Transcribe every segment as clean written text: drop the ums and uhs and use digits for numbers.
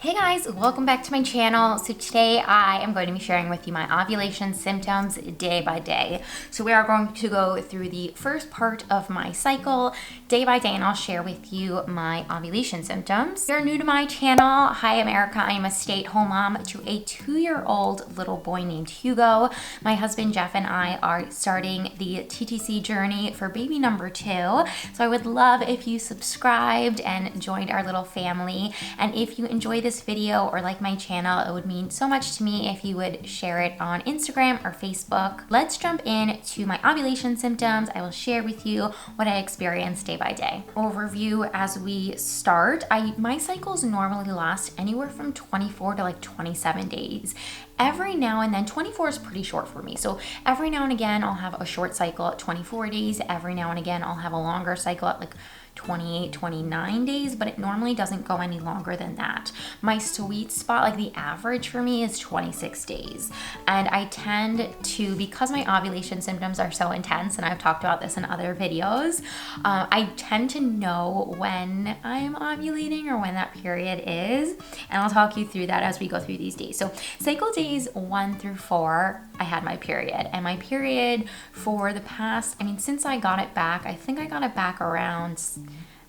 Hey guys, welcome back to my channel. So today I am going to be sharing with you my ovulation symptoms day by day. So we are going to go through the first part of my cycle day by day, and I'll share with you my ovulation symptoms. If you're new to my channel, hi, I'm Erica. I am a stay-at-home mom to a 2-year-old little boy named Hugo. My husband Jeff and I are starting the TTC journey for baby number 2. So I would love if you subscribed and joined our little family. And if you enjoy this video or like my channel, it would mean so much to me if you would share it on Instagram or Facebook. Let's jump in to my ovulation symptoms. I will share with you what I experience day by day. Overview as we start. My cycles normally last anywhere from 24 to like 27 days. Every now and then, 24 is pretty short for me. So every now and again, I'll have a short cycle at 24 days. Every now and again, I'll have a longer cycle at like 28, 29 days, but it normally doesn't go any longer than that. My sweet spot, like the average for me, is 26 days. And I tend to, because my ovulation symptoms are so intense, and I've talked about this in other videos, I tend to know when I'm ovulating or when that period is. And I'll talk you through that as we go through these days. So cycle days 1 through 4, I had my period. And my period for the past, since I got it back, I think I got it back around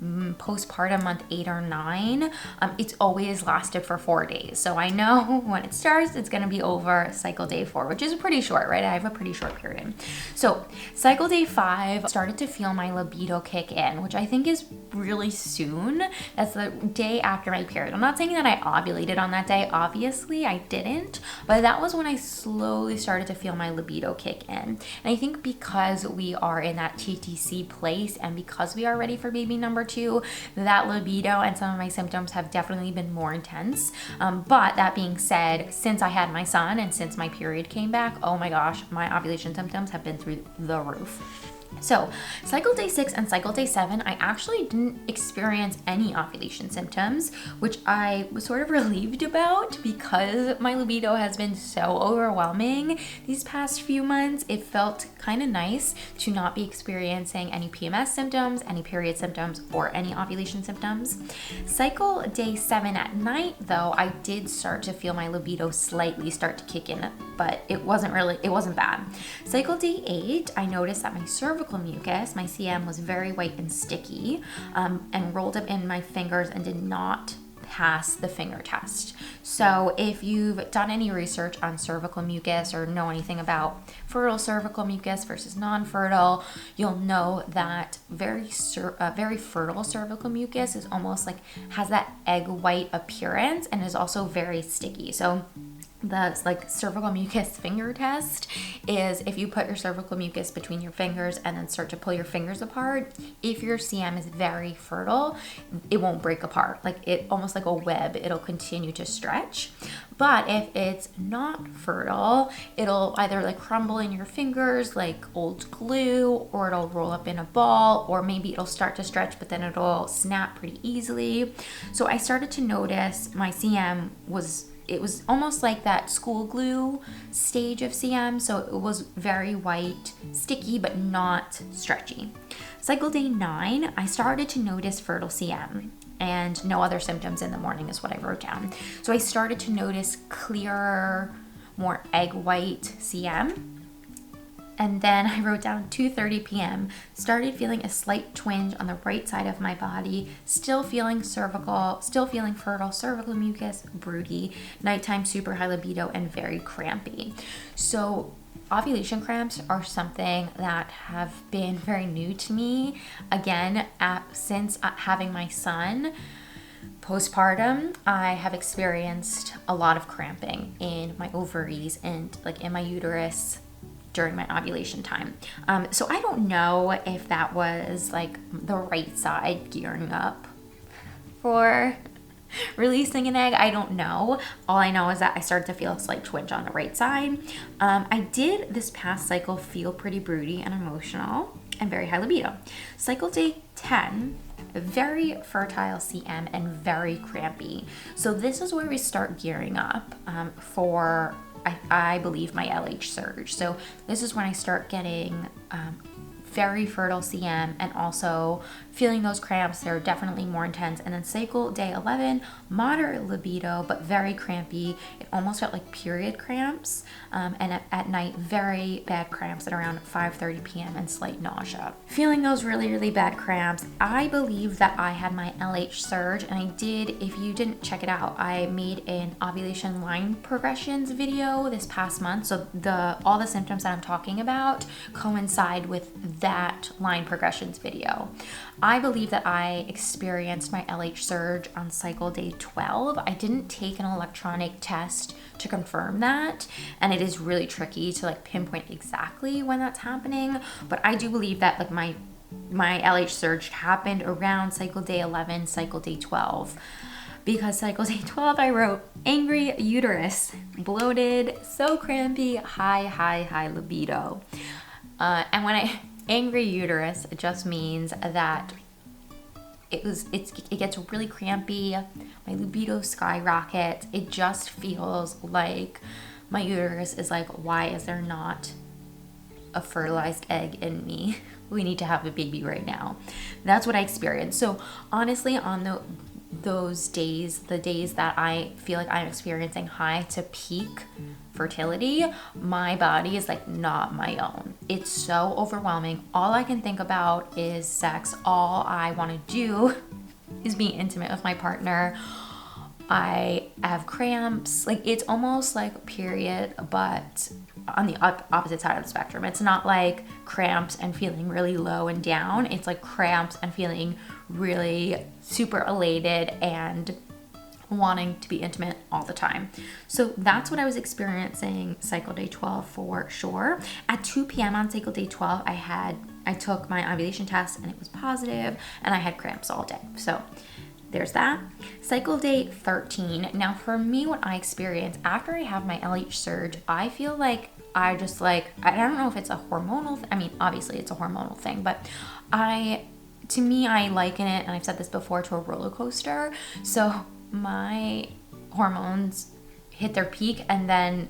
postpartum month 8 or 9. It's always lasted for 4 days. So I know when it starts, it's going to be over cycle day 4, which is pretty short, right? I have a pretty short period. So cycle day 5, started to feel my libido kick in, which I think is really soon. That's the day after my period. I'm not saying that I ovulated on that day. Obviously I didn't, but that was when I slowly started to feel my libido kick in. And I think because we are in that TTC place and because we are ready for baby number 2, that libido and some of my symptoms have definitely been more intense. But that being said, since I had my son and since my period came back, oh my gosh, my ovulation symptoms have been through the roof. So cycle day 6 and cycle day 7, I actually didn't experience any ovulation symptoms, which I was sort of relieved about because my libido has been so overwhelming these past few months. It felt kind of nice to not be experiencing any PMS symptoms, any period symptoms, or any ovulation symptoms. Cycle day 7 at night, though, I did start to feel my libido slightly start to kick in, but it wasn't bad. Cycle day 8, I noticed that my cervical mucus, my CM, was very white and sticky, and rolled up in my fingers and did not pass the finger test. So if you've done any research on cervical mucus or know anything about fertile cervical mucus versus non-fertile, you'll know that very fertile cervical mucus is almost like has that egg white appearance and is also very sticky. So the cervical mucus finger test is if you put your cervical mucus between your fingers and then start to pull your fingers apart. If your CM is very fertile, it won't break apart. Like it almost like a web, it'll continue to stretch. But if it's not fertile, it'll either like crumble in your fingers like old glue, or it'll roll up in a ball, or maybe it'll start to stretch, but then it'll snap pretty easily. So I started to notice my CM was almost like that school glue stage of CM. So it was very white, sticky, but not stretchy. Cycle day 9, I started to notice fertile CM and no other symptoms in the morning is what I wrote down. So I started to notice clearer, more egg white CM. And then I wrote down 2:30 p.m., started feeling a slight twinge on the right side of my body, still feeling fertile cervical mucus, broody, nighttime super high libido, and very crampy. So ovulation cramps are something that have been very new to me. Again, since having my son, postpartum, I have experienced a lot of cramping in my ovaries and like in my uterus during my ovulation time. So I don't know if that was like the right side gearing up for releasing an egg. I don't know. All I know is that I started to feel a slight twinge on the right side. I did this past cycle feel pretty broody and emotional and very high libido. Cycle day 10, very fertile CM and very crampy. So this is where we start gearing up for I believe my LH surge. So this is when I start getting very fertile CM, and also feeling those cramps. They're definitely more intense. And then cycle day 11, moderate libido, but very crampy. It almost felt like period cramps. And at night, very bad cramps at around 5:30 p.m. and slight nausea. Feeling those really, really bad cramps, I believe that I had my LH surge, and I did, if you didn't check it out, I made an ovulation line progressions video this past month. So all the symptoms that I'm talking about coincide with that line progressions video. I believe that I experienced my LH surge on cycle day 12. I didn't take an electronic test to confirm that, and it is really tricky to like pinpoint exactly when that's happening, but I do believe that like my LH surge happened around cycle day 11, cycle day 12. Because cycle day 12, I wrote angry uterus, bloated, so crampy, high libido. And when angry uterus, it just means that it gets really crampy. My libido skyrockets. It just feels like my uterus is like, why is there not a fertilized egg in me? We need to have a baby right now. That's what I experienced. So honestly, on those days, the days that I feel like I'm experiencing high to peak fertility, my body is like not my own. It's so overwhelming. All I can think about is sex. All I want to do is be intimate with my partner. I have cramps. Like, it's almost like a period, but on the opposite side of the spectrum. It's not like cramps and feeling really low and down. It's like cramps and feeling really super elated and wanting to be intimate all the time. So that's what I was experiencing cycle day 12 for sure. At 2 p.m. on cycle day 12, I took my ovulation test and it was positive, and I had cramps all day. So there's that. Cycle day 13. Now for me, what I experience after I have my LH surge, I feel like I don't know if it's a hormonal, I mean, obviously it's a hormonal thing, but to me, I liken it, and I've said this before, to a roller coaster. So my hormones hit their peak, and then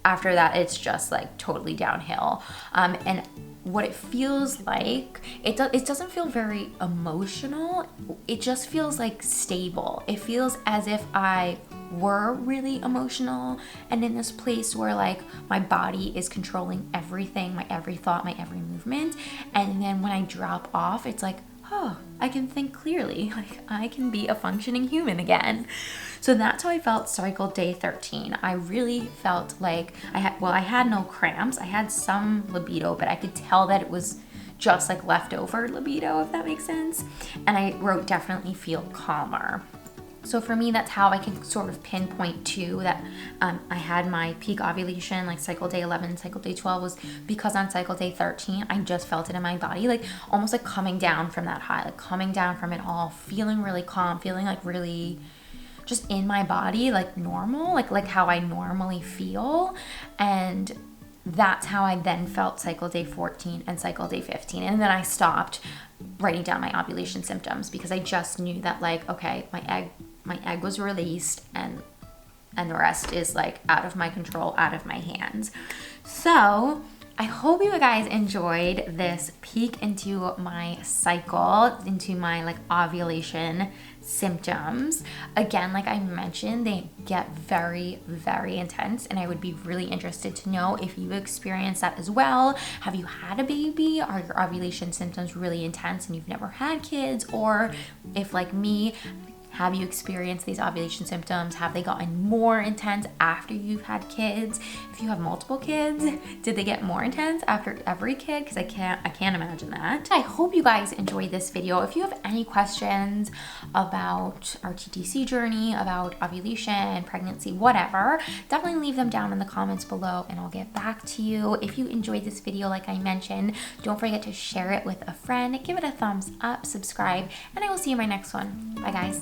after that, it's just like totally downhill. And what it feels like, it doesn't feel very emotional. It just feels like stable. It feels as if I were really emotional and in this place where like my body is controlling everything, my every thought, my every movement. And then when I drop off, it's like, oh, I can think clearly. Like, I can be a functioning human again. So that's how I felt cycle day 13. I really felt like I had no cramps. I had some libido, but I could tell that it was just like leftover libido, if that makes sense. And I wrote definitely feel calmer. So for me, that's how I can sort of pinpoint to that I had my peak ovulation, like cycle day 11, cycle day 12, was because on cycle day 13, I just felt it in my body, like almost like coming down from that high, like coming down from it all, feeling really calm, feeling like really just in my body, like normal, like how I normally feel. And that's how I then felt cycle day 14 and cycle day 15. And then I stopped writing down my ovulation symptoms because I just knew that, like, okay, my egg was released, and the rest is like out of my control, out of my hands. So I hope you guys enjoyed this peek into my cycle, into my like ovulation symptoms. Again, like I mentioned, they get very, very intense, and I would be really interested to know if you've experienced that as well. Have you had a baby? Are your ovulation symptoms really intense and you've never had kids? Or if, like me, have you experienced these ovulation symptoms? Have they gotten more intense after you've had kids? If you have multiple kids, did they get more intense after every kid? Because I can't imagine that. I hope you guys enjoyed this video. If you have any questions about our TTC journey, about ovulation, pregnancy, whatever, definitely leave them down in the comments below and I'll get back to you. If you enjoyed this video, like I mentioned, don't forget to share it with a friend, give it a thumbs up, subscribe, and I will see you in my next one. Bye guys.